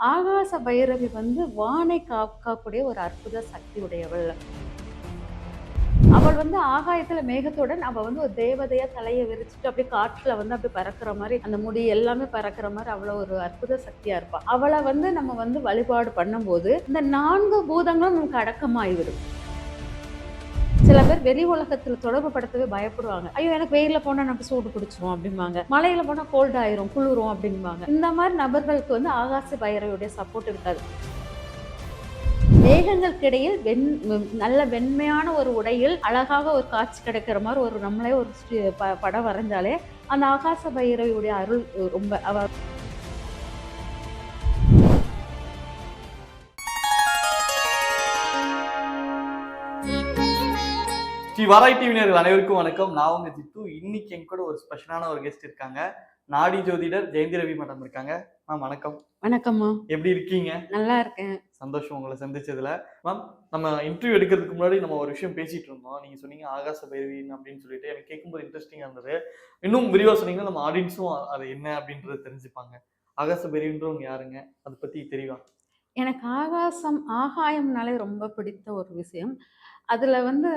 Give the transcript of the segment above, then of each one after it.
ஆகாச பைரவி வந்து வானை காக்கக்கூடிய ஒரு அற்புத சக்தி உடையவள். அவள் வந்து ஆகாயத்துல மேகத்துடன் அவ வந்து ஒரு தேவதையா தலைய விரிச்சுட்டு அப்படியே காற்றுல வந்து அப்படியே பறக்கிற மாரி, அந்த முடி எல்லாமே பறக்கிற மாரி அவ்வளோ ஒரு அற்புத சக்தியா இருப்பா. அவள வந்து நம்ம வந்து வழிபாடு பண்ணும்போது, இந்த 4 பூதங்களும் நமக்கு அடக்கமாகிவிடும். சில பேர் வெளி உலகத்துல தொடர்பு படுத்தவே பயப்படுவாங்க. ஐயோ! எனக்கு வெயில்ல போனா நமக்கு சூடு பிடிச்சிரும் அப்படிம்பாங்க. மழையில போனா கோல்ட் ஆயிரும், குளிரும் அப்படிம்பாங்க. இந்த மாரி நபர்களுக்கு வந்து ஆகாச பைரவியுடைய சப்போர்ட் இருக்காது. மேகங்களுக்கிடையில் நல்ல வெண்மையான ஒரு உடையில் அழகாக ஒரு காட்சி கிடைக்கிற மாரி ஒரு நம்மளே ஒரு படம் வரைஞ்சாலே, அந்த ஆகாச பைரவியுடைய அருள் ரொம்ப ஸ்ரீ வாராய் டிவியினர்கள் அனைவருக்கும் வணக்கம். நான் உங்க ஜித்து. இன்னைக்கு என் கூட ஒரு ஸ்பெஷலான ஒரு கெஸ்ட் இருக்காங்க. நாடி ஜோதிடர் ஜெயந்தி ரவி மேடம் இருக்காங்க. மேம் வணக்கம். வணக்கம்மா. எப்படி இருக்கீங்க? நல்லா இருக்கேன். சந்தோஷம் உங்களை சந்திச்சதுல. மேம், நம்ம இன்டர்வியூ எடுக்கிறதுக்கு முன்னாடி நம்ம ஒரு விஷயம் பேசிட்டு இருந்தோம். நீங்க சொன்னீங்க ஆகாச பைரவின் அப்படின்னு சொல்லிட்டு எனக்கு கேட்கும்போது இன்ட்ரெஸ்டிங்கா இருந்தது. இன்னும் விரிவா சொன்னீங்கன்னா நம்ம ஆடியன்ஸும் அது என்ன அப்படின்றத தெரிஞ்சுப்பாங்க. ஆகாச பைரவின்றவங்க யாருங்க? அதை பத்தி தெரியவா? எனக்கு ஆகாயம்னாலே ரொம்ப பிடித்த ஒரு விஷயம். அதுல வந்து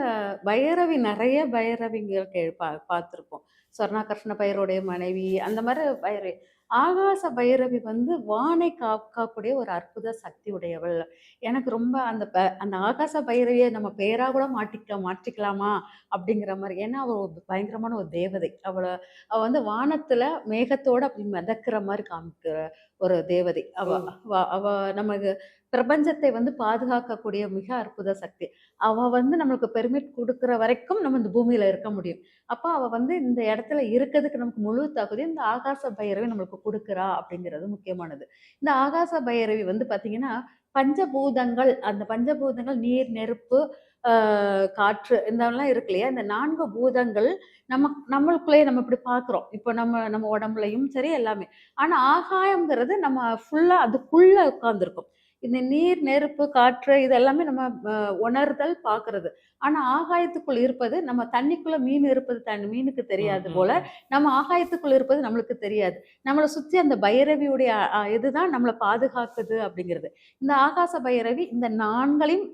பைரவி நெறைய பைரவிங்கள் பார்த்துருப்போம். சொர்ணாகர்ஷ்ண பைரவருடைய மனைவி, அந்த மாரி பைரவி. ஆகாச பைரவி வந்து வானை காக்கக்கூடிய ஒரு அற்புத சக்தி உடையவள். எனக்கு ரொம்ப அந்த ஆகாச பைரவிய நம்ம பேரா கூட மாற்றிக்கலாமா? அப்படிங்கிற மாரி. ஏன்னா, அவ ஒரு பயங்கரமான ஒரு தேவதை. அவ வந்து வானத்துல மேகத்தோட அப்படி மிதக்கிற மாரி காமிக்கிற ஒரு தேவதை. அவ அவ அவ நமக்கு பிரபஞ்சத்தை வந்து பாதுகாக்கக்கூடிய மிக அற்புத சக்தி. அவ வந்து நம்மளுக்கு பெர்மிட் குடுக்குற வரைக்கும் நம்ம இந்த பூமியில இருக்க முடியும். அப்ப அவ வந்து இந்த இடத்துல இருக்கதுக்கு நமக்கு முழு தகுதியும் இந்த ஆகாச பைரவி நம்மளுக்கு குடுக்குறா அப்படிங்கிறது முக்கியமானது. இந்த ஆகாச பைரவி வந்து பார்த்தீங்கன்னா, பஞ்சபூதங்கள் அந்த பஞ்சபூதங்கள் நீர், நெருப்பு, ஆ காற்று இதெல்லாம் இருக்கு இல்லையா? இந்த 4 பூதங்கள் நம்மளுக்குள்ளேயே நம்ம இப்படி பார்க்குறோம். இப்போ நம்ம நம்ம உடம்புலயும் சரி எல்லாமே. ஆனா ஆகாயம்ங்கிறது நம்ம ஃபுல்லா அதுக்குள்ள உட்கார்ந்திருக்கும். இந்த நீர், நெருப்பு, காற்று இது எல்லாமே நம்ம உணர்தல், பார்க்கிறது. ஆனா ஆகாயத்துக்குள் இருப்பது நம்ம தண்ணிக்குள்ள மீன் இருப்பது மீனுக்கு ம், தெரியாது ம், போல, ம். நம்ம ஆகாயத்துக்குள் இருப்பது நம்மளுக்கு தெரியாது. நம்மள சுத்தி அந்த பைரவியுடைய இதுதான் நம்மள பாதுகாக்குது அப்படிங்கிறது. இந்த ஆகாச பைரவி இந்த 4யும்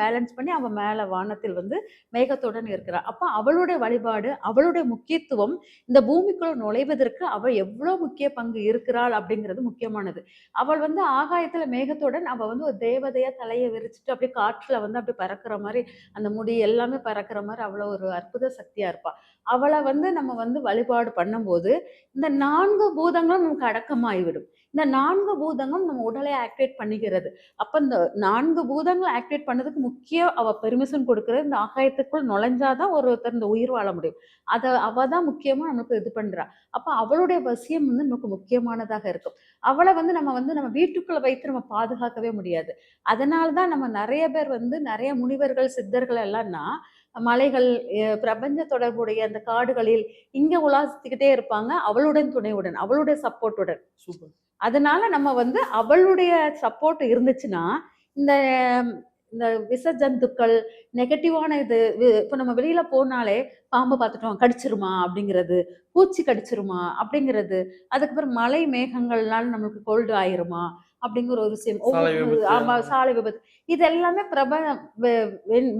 பேலன்ஸ் பண்ணி அவ மேல வானத்தில் வந்து மேகத்துடன் இருக்கிறா. அப்ப அவளுடைய வழிபாடு, அவளுடைய முக்கியத்துவம் இந்த பூமிக்குள்ள நுழைவதற்கு அவ எவ்ளோ முக்கிய பங்கு இருக்கிறாள் அப்படிங்கிறது முக்கியமானது. அவள் வந்து ஆகாயத்துல மேகத்துடன் அவ வந்து ஒரு தேவதையா தலைய விரிச்சுட்டு அப்படியே காற்றுல வந்து அப்படியே பறக்கிற மாரி, அந்த முடி எல்லாமே பறக்கிற மாரி அவ்வளோ ஒரு அற்புத சக்தியா இருப்பா. அவள வந்து நம்ம வந்து வழிபாடு பண்ணும்போது, இந்த 4 பூதங்களும் நமக்கு அடக்கமாகிவிடும். இந்த 4 பூதங்களும் நம்ம உடலை ஆக்டிவேட் பண்ணிக்கிறது. அப்ப இந்த 4 பூதங்கள ஆக்டிவேட் பண்ணதுக்கு முக்கிய அவ பெர்மிஷன் குடுக்குறது, இந்த ஆகாயத்துக்குள் நுழைஞ்சா தான் ஒருத்தர் இந்த உயிர் வாழ முடியும். அவ தான் முக்கியமா நமக்கு இது பண்றா. அப்ப அவளுடைய வசியம் வந்து நமக்கு முக்கியமானதாக இருக்கும். அவள வந்து நம்ம வீட்டுக்குள்ள வைத்து நம்ம பாதுகாக்கவே முடியாது. அதனால தான் நம்ம நெறைய பேர் வந்து நெறைய முனிவர்கள், சித்தர்கள் எல்லாம்னா, மலைகள், பிரபஞ்ச தொடர்புடைய அந்த காடுகளில் இங்க உலா சுத்திக்கிட்டே இருப்பாங்க. அவளுடன் துணையுடன், அவளுடைய சப்போர்ட்டுடன். சூப்பர். அதனால நம்ம வந்து அவளுடைய சப்போர்ட் இருந்துச்சுன்னா, இந்த இந்த விஷ ஜந்துக்கள், நெகட்டிவான இது இப்ப நம்ம வெளியில போனாலே, பாம்பு பார்த்துட்டோம் கடிச்சிருமா? அப்படிங்கிறது, பூச்சி கடிச்சிருமா? அப்படிங்கிறது, அதுக்கப்புறம் மழை மேகங்கள்னால நம்மளுக்கு கோல்டு ஆயிருமா? அப்படிங்கிற ஒரு விஷயம். சாலை விபத்து ஆமா, அந்த மாதிரி. சாலை விபத்து. இது எல்லாமே வெ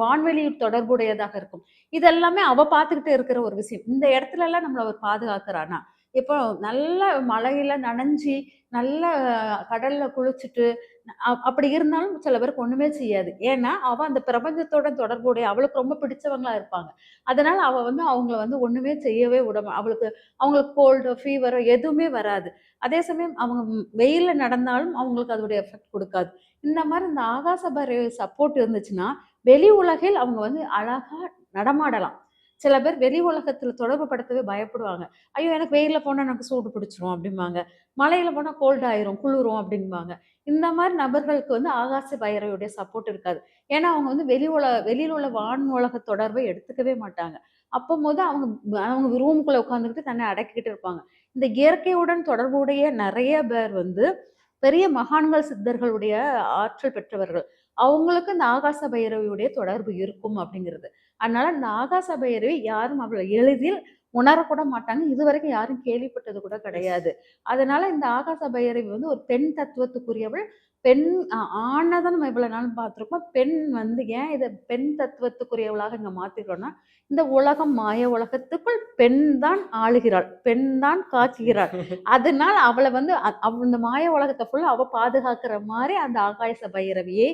வான்வெளி தொடர்புடையதாக இருக்கும். இது எல்லாமே அவ பார்த்துக்கிட்டு இருக்கிற ஒரு விஷயம். இந்த இடத்துலலாம் நம்மள அவர் பாதுகாக்கிறானா? இப்போ நல்ல மழையில நனைஞ்சு, நல்ல கடல்ல குளிச்சுட்டு, அப்படி இருந்தாலும் சில பேருக்கு ஒண்ணுமே செய்யாது. ஏன்னா, அவ அந்த பிரபஞ்சத்தோட தொடர்புடைய அவளுக்கு ரொம்ப பிடிச்சவங்களா இருப்பாங்க. அதனால அவ வந்து அவங்கள வந்து ஒண்ணுமே செய்யவே அவங்களுக்கு கோல்டோ, ஃபீவரோ எதுவுமே வராது. அதே சமயம் அவங்க வெயில்ல நடந்தாலும் அவங்களுக்கு அதோடைய எஃபெக்ட் குடுக்காது. இந்த மாரி இந்த ஆகாச பறவை சப்போர்ட் இருந்துச்சுன்னா, வெளி உலகில் அவங்க வந்து அழகா நடமாடலாம். சில பேர் வெளி உலகத்துல தொடர்பு படுத்தவே பயப்படுவாங்க. ஐயோ! எனக்கு வெயில்ல போனா எனக்கு சூடு பிடிச்சிரும் அப்படிம்பாங்க. மழையில போனா கோல்ட் ஆயிரும், குளிரும் அப்படிம்பாங்க. இந்த மாரி நபர்களுக்கு வந்து ஆகாச பைரவியுடைய சப்போர்ட் இருக்காது. ஏன்னா, அவங்க வந்து வெளியில உள்ள வான் உலக தொடர்பை எடுத்துக்கவே மாட்டாங்க. அப்பம்போது அவங்க அவங்க ரூமுக்குள்ள உட்கார்ந்துகிட்டு தன்னை அடக்கிக்கிட்டு இருப்பாங்க. இந்த இயற்கையுடன் தொடர்புடைய நெறைய பேர் வந்து பெரிய மகான்கள், சித்தர்களுடைய ஆற்றல் பெற்றவர்கள். அவங்களுக்கு இந்த ஆகாச பைரவியுடைய தொடர்பு இருக்கும் அப்படிங்கிறது. அதனால இந்த ஆகாச பைரவி யாரும் அவள எளிதில் உணரக்கூட மாட்டாங்க. இதுவரைக்கும் யாரும் கேள்விப்பட்டது கூட கிடையாது. அதனால இந்த ஆகாச பைரவி வந்து ஒரு பெண் தத்துவத்துக்குரியவள். பெண் ஆண தான் நம்ம இவ்வளவு நாள் பார்த்துருக்கோம். பெண் வந்து ஏன் இத பெண் தத்துவத்துக்குரியவளாக இங்க மாத்திக்கிறோம்னா, இந்த உலகம் மாய உலகத்துக்குள் பெண் தான் ஆளுகிறாள். பெண் தான் காக்குகிறாள். அதனால அவள வந்து இந்த மாய உலகத்த ஃபுல்லா அவ பாதுகாக்கிற மாரி அந்த ஆகாச பைரவியை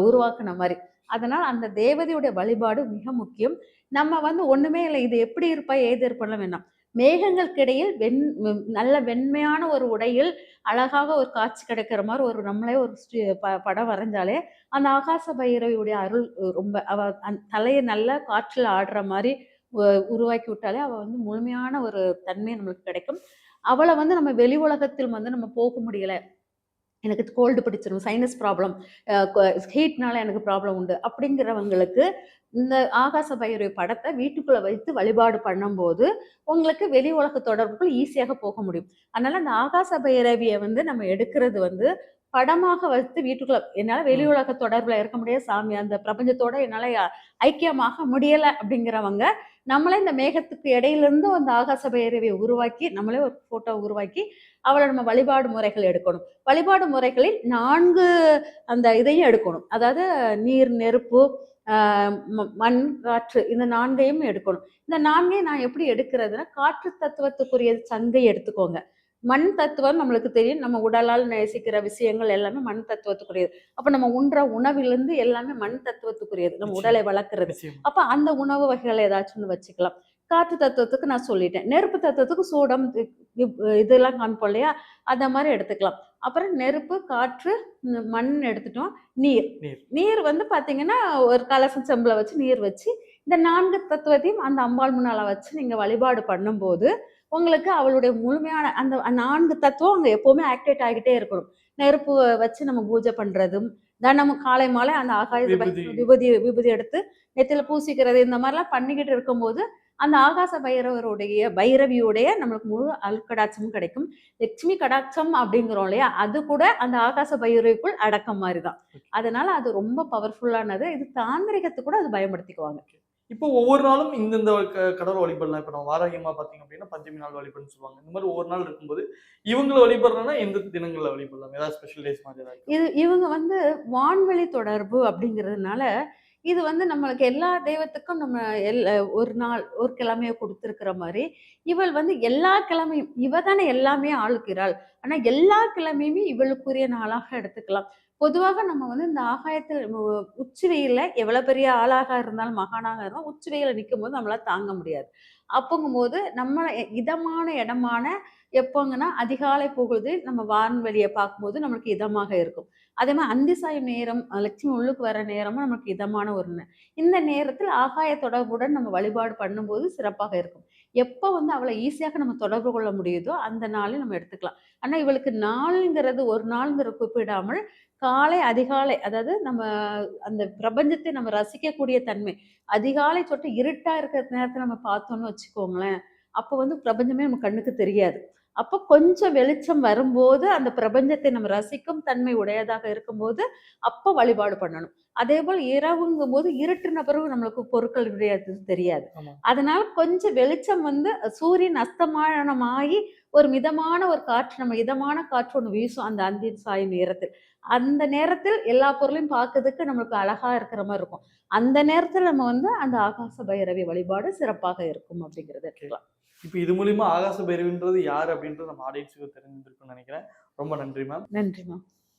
உருவாக்குன மாரி. அதனால அந்த தேவதையுடைய வழிபாடு மிக முக்கியம். நம்ம வந்து ஒண்ணுமே இல்ல. இது எப்படி இருப்பா? ஏது இருப்பான்லாம் வேணாம். மேகங்களுக்கிடையில் நல்ல வெண்மையான ஒரு உடையில் அழகாக ஒரு காட்சி கிடைக்கிற மாரி ஒரு நம்மளே ஒரு படம் வரைஞ்சாலே, அந்த ஆகாச பைரவியுடைய அருள் ரொம்ப அவ தலைய நல்லா காற்றுல ஆடுற மாரி உ உருவாக்கி விட்டாலே, அவ வந்து முழுமையான ஒரு தன்மை நம்மளுக்கு கிடைக்கும். அவள வந்து நம்ம வெளி உலகத்தில் வந்து நம்ம போக முடியல. எனக்கு கோல்டு பிடிச்சிரும், சைனஸ் ப்ராப்ளம், ஹீட்னால எனக்கு ப்ராப்ளம் உண்டு அப்படிங்கிறவங்களுக்கு இந்த ஆகாச பைரவி படத்தை வீட்டுக்குள்ள வைத்து வழிபாடு பண்ணும்போது உங்களுக்கு வெளி உலக தொடர்புக்குள் ஈஸியாக போக முடியும். அதனால அந்த ஆகாச பைரவியை வந்து நம்ம எடுக்கிறது வந்து படமாக வைத்து வீட்டுக்குள்ள என்னால வெளி உலக தொடர்புல இருக்க முடியாது சாமி, அந்த பிரபஞ்சத்தோட என்னால ஐக்கியமாக முடியல அப்படிங்கிறவங்க நம்மளே இந்த மேகத்துக்கு இடையில இருந்து அந்த ஆகாச பைரவியை உருவாக்கி நம்மளே ஒரு போட்டோ உருவாக்கி அவளை நம்ம வழிபாடு முறைகள் எடுக்கணும். வழிபாடு முறைகளில் 4 அந்த இதையும் எடுக்கணும். அதாவது நீர், நெருப்பு, மண், காற்று இந்த 4யும் எடுக்கணும். இந்த 4யும் நான் எப்படி எடுக்கிறதுன்னா, காற்று தத்துவத்துக்குரிய சங்கை எடுத்துக்கோங்க. மண் தத்துவம் நம்மளுக்கு தெரியும். நம்ம உடலால் நேசிக்கிற விஷயங்கள் எல்லாமே மண் தத்துவத்துக்குரியது. அப்ப நம்ம உண்ற உணவிலிருந்து எல்லாமே மண் தத்துவத்துக்குரியது. நம்ம உடலை வளர்க்கிறது. அப்ப அந்த உணவு வகைகள் ஏதாச்சும் ஒண்ணு வச்சுக்கலாம். காற்று தத்துவத்துக்கு நான் சொல்லிட்டேன். நெருப்பு தத்துவத்துக்கு சூடம் இதெல்லாம் காமிப்போம் இல்லையா? அந்த மாரி எடுத்துக்கலாம். அப்புறம் நெருப்பு, காற்று, மண் எடுத்துட்டோம். நீர். நீர் வந்து பார்த்தீங்கன்னா, ஒரு கலசம் செம்புல வச்சு நீர் வச்சு, இந்த 4 தத்துவத்தையும் அந்த அம்பாள் முன்னால வச்சு நீங்க வழிபாடு பண்ணும்போது, உங்களுக்கு அவளுடைய முழுமையான அந்த 4 தத்துவம் அங்க எப்பவுமே ஆக்டிவேட் ஆகிட்டே இருக்கணும். நெருப்பு வச்சு நம்ம பூஜை பண்றதும், தினமும் காலை மாலை அந்த ஆகாய விபூதி விபூதி எடுத்து நெத்தியில பூசிக்கிறது, இந்த மாரிலாம் பண்ணிக்கிட்டு இருக்கும்போது, அந்த ஆகாச பைரவியுடைய நம்மளுக்கு முழு அருட்கடாட்சமும் கிடைக்கும். லட்சுமி கடாட்சம் அப்படிங்கிறோம் இல்லையா? அது கூட அந்த ஆகாச பைரவிக்குள் அடக்கம் மாரி தான். அதனால அது ரொம்ப பவர்ஃபுல்லானது. இது தாந்திரிகத்துக்கு கூட அது பயன்படுத்திக்குவாங்க. இப்போ ஒவ்வொரு நாளும் இந்தந்த கடவுள வழிபடலாம். இப்ப நம்ம வாராகி அம்மா பார்த்தீங்க அப்படின்னா, பஞ்சமி நாள் வழிபடுன்னு சொல்லுவாங்க. இந்த மாரி ஒவ்வொரு நாள் இருக்கும்போது, இவங்கள வழிபடுறோம்னா எந்த தினங்கள்ல வழிபடலாம்? ஏதாவது ஸ்பெஷல் டேஸ் மாதிரி ஏதாவது? இவங்க வந்து வான்வெளி தொடர்பு அப்படிங்கிறதுனால, இது வந்து நம்மளுக்கு எல்லா தெய்வத்துக்கும் நம்ம ஒரு நாள், ஒரு கிழமைய குடுத்திருக்கிற மாரி, இவள் வந்து எல்லா கிழமையும் இவ தானே எல்லாமே ஆளுகிறாள். ஆனா எல்லா கிழமையுமே இவளுக்குரிய நாளாக எடுத்துக்கலாம். பொதுவாக நம்ம வந்து இந்த ஆகாயத்தில் உச்சி வெயில்ல எவ்வளவு பெரிய ஆளாக இருந்தாலும், மகானாக இருந்தாலும் உச்சி வெயில்ல நிக்கும்போது நம்மளால தாங்க முடியாது. அப்பங்கும்போது நம்ம இதமான இடமான எப்போங்கன்னா, அதிகாலை பொழுது நம்ம வான்வெளிய பார்க்கும்போது நம்மளுக்கு இதமாக இருக்கும். அதே மாரி அந்தி சாயும் நேரம், லட்சுமி உள்ளுக்கு வர நேரமும் நமக்கு இதமான ஒரு இந்த நேரத்தில் ஆகாய தொடர்புடன் நம்ம வழிபாடு பண்ணும்போது சிறப்பாக இருக்கும். எப்ப வந்து அவள ஈஸியாக நம்ம தொடர்பு கொள்ள முடியுதோ, அந்த நாளை நம்ம எடுத்துக்கலாம். ஆனா இவளுக்கு நாள்ங்கிறது ஒரு நாள்ங்கிற குறிப்பிடாமல், காலை, அதிகாலை அதாவது நம்ம அந்த பிரபஞ்சத்தை நம்ம ரசிக்கக்கூடிய தன்மை. அதிகாலை சொட்டு இருட்டா இருக்கிற நேரத்துல நம்ம பார்த்தோம்னு வச்சுக்கோங்களேன், அப்போ வந்து பிரபஞ்சமே நம்ம கண்ணுக்கு தெரியாது. அப்போ கொஞ்சம் வெளிச்சம் வரும்போது, அந்த பிரபஞ்சத்தை நம்ம ரசிக்கும் தன்மை உடையதாக இருக்கும்போது, அப்போ வழிபாடு பண்ணணும். அதேபோல் இரவுங்கும்போது இருட்டுன பிறகு நம்மளுக்கு பொருட்கள் தெரியாது. அதனால கொஞ்சம் வெளிச்சம் வந்து சூரியன் அஸ்தமானமாகி ஒரு மிதமான ஒரு காற்று, நம்ம இதமான காற்று ஒண்ணு வீசும் அந்த அந்தி சாயும் நேரத்தில். அந்த நேரத்தில் எல்லா பொருளையும் பார்க்கறதுக்கு நம்மளுக்கு அழகா இருக்கிற மாரி இருக்கும். அந்த நேரத்துல நம்ம வந்து அந்த ஆகாச பைரவி வழிபாடு சிறப்பாக இருக்கும் அப்படிங்கிறத எடுத்துக்கலாம். இப்ப இது மூலியமா ஆகாச பைரவின்றது யாரு அப்படின்றது நம்ம ஆடியன்ஸுக்கு தெரிஞ்சிருக்கும்னு நினைக்கிறேன். ரொம்ப நன்றி மேம். நன்றி மேம்.